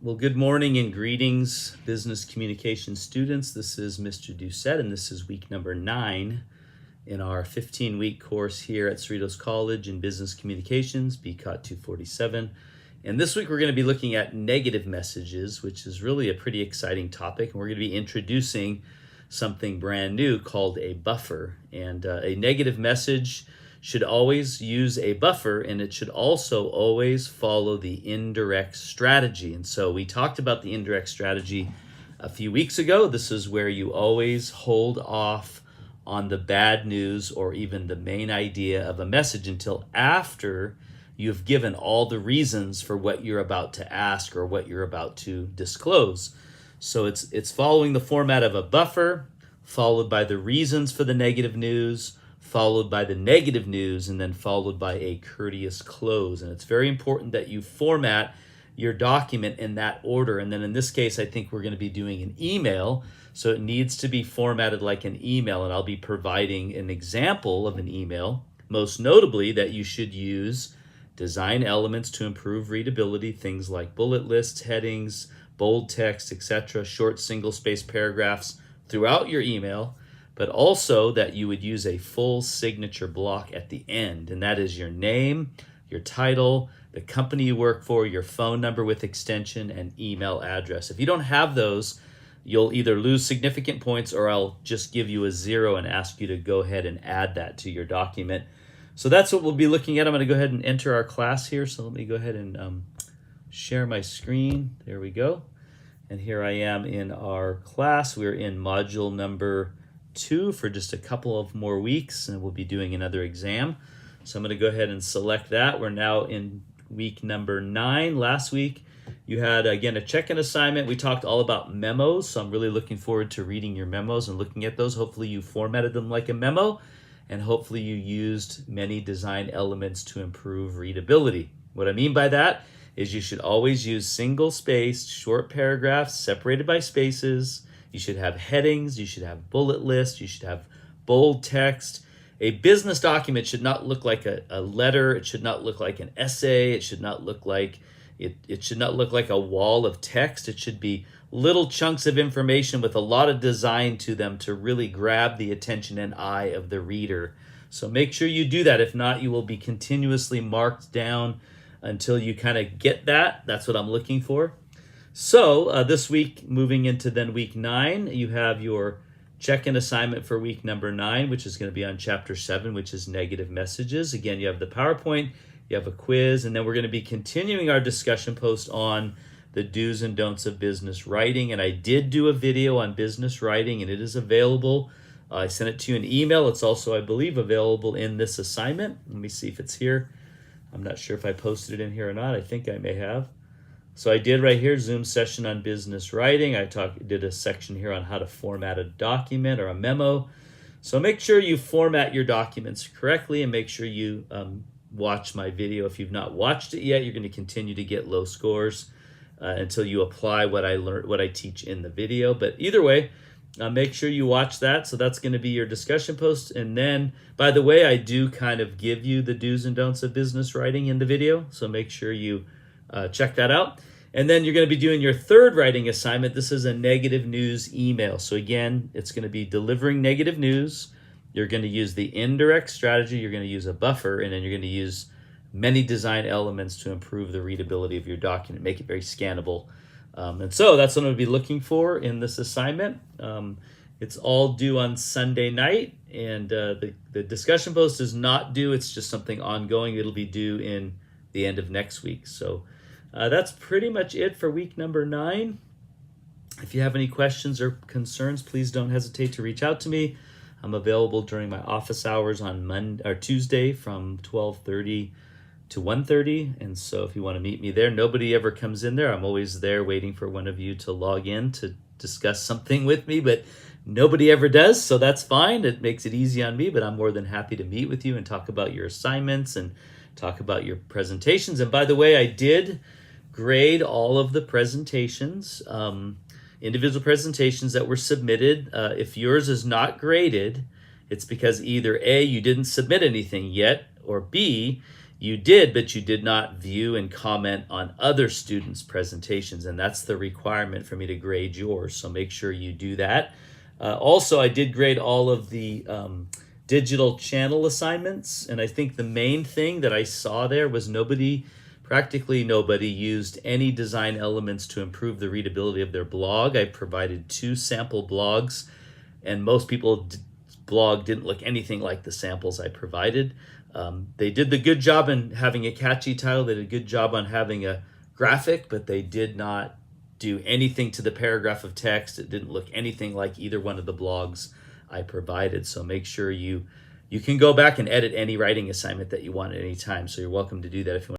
Well, good morning and greetings, business communication students. This is Mr.D, and this is week number 9 in our 15-week course here at Cerritos College in Business Communications, BCOT247. And this week we're going to be looking at negative messages, which is really a pretty exciting topic. And we're going to be introducing something brand new called a buffer. And a negative message should always use a buffer, and it should also always follow the indirect strategy. And so we talked about the indirect strategy a few weeks ago. This is where you always hold off on the bad news or even the main idea of a message until after you've given all the reasons for what you're about to ask or what you're about to disclose. So it's following the format of a buffer, followed by the reasons for the negative news, followed by the negative news, and then followed by a courteous close. And it's very important that you format your document in that order. And then in this case, I think we're going to be doing an email. So it needs to be formatted like an email. And I'll be providing an example of an email, most notably that you should use design elements to improve readability, things like bullet lists, headings, bold text, etc., short single-space paragraphs throughout your email, but also that you would use a full signature block at the end, and that is your name, your title, the company you work for, your phone number with extension, and email address. If you don't have those, you'll either lose significant points or I'll just give you a 0 and ask you to go ahead and add that to your document. So that's what we'll be looking at. I'm going to go ahead and enter our class here. So let me go ahead and share my screen. There we go. And here I am in our class. We're in module number 2 for just a couple of more weeks, and we'll be doing another exam. So I'm going to go ahead and select that. We're now in week number 9. Last week you had, again, a check-in assignment. We talked all about memos, so I'm really looking forward to reading your memos and looking at those. Hopefully you formatted them like a memo, and hopefully you used many design elements to improve readability. What I mean by that is you should always use single-spaced short paragraphs separated by spaces. You should have headings, you should have bullet lists, you should have bold text. A business document should not look like a letter, it should not look like an essay, it should not look like it should not look like a wall of text. It should be little chunks of information with a lot of design to them to really grab the attention and eye of the reader. So make sure you do that. If not, you will be continuously marked down until you kind of get that. That's what I'm looking for. So this week, moving into then week 9, you have your check-in assignment for week number 9, which is going to be on chapter 7, which is negative messages. Again, you have the PowerPoint, you have a quiz, and then we're going to be continuing our discussion post on the do's and don'ts of business writing. And I did do a video on business writing, and it is available. I sent it to you in email. It's also, I believe, available in this assignment. Let me see if it's here. I'm not sure if I posted it in here or not. I think I may have. So I did right here, Zoom session on business writing. I did a section here on how to format a document or a memo. So make sure you format your documents correctly and make sure you watch my video. If you've not watched it yet, you're going to continue to get low scores until you apply what I teach in the video. But either way, make sure you watch that. So that's going to be your discussion post. And then, by the way, I do kind of give you the do's and don'ts of business writing in the video. So make sure you check that out. And then you're going to be doing your third writing assignment. This is a negative news email. So again, it's going to be delivering negative news. You're going to use the indirect strategy. You're going to use a buffer, and then you're going to use many design elements to improve the readability of your document, make it very scannable. And so that's what I'm going to be looking for in this assignment. It's all due on Sunday night, and the discussion post is not due. It's just something ongoing. It'll be due in the end of next week. So that's pretty much it for week number 9. If you have any questions or concerns, please don't hesitate to reach out to me. I'm available during my office hours on Monday or Tuesday from 12:30 to 1:30. And so if you want to meet me there, nobody ever comes in there. I'm always there waiting for one of you to log in to discuss something with me, but nobody ever does. So that's fine. It makes it easy on me, but I'm more than happy to meet with you and talk about your assignments and talk about your presentations. And by the way, I did grade all of the presentations, individual presentations that were submitted. If yours is not graded, it's because either A, you didn't submit anything yet, or B, you did, but you did not view and comment on other students' presentations, and that's the requirement for me to grade yours, so make sure you do that. Also, I did grade all of the digital channel assignments, and I think the main thing that I saw there was practically nobody used any design elements to improve the readability of their blog. I provided 2 sample blogs, and most people's blog didn't look anything like the samples I provided. They did the good job in having a catchy title. They did a good job on having a graphic, but they did not do anything to the paragraph of text. It didn't look anything like either one of the blogs I provided. So make sure you can go back and edit any writing assignment that you want at any time. So you're welcome to do that if you want.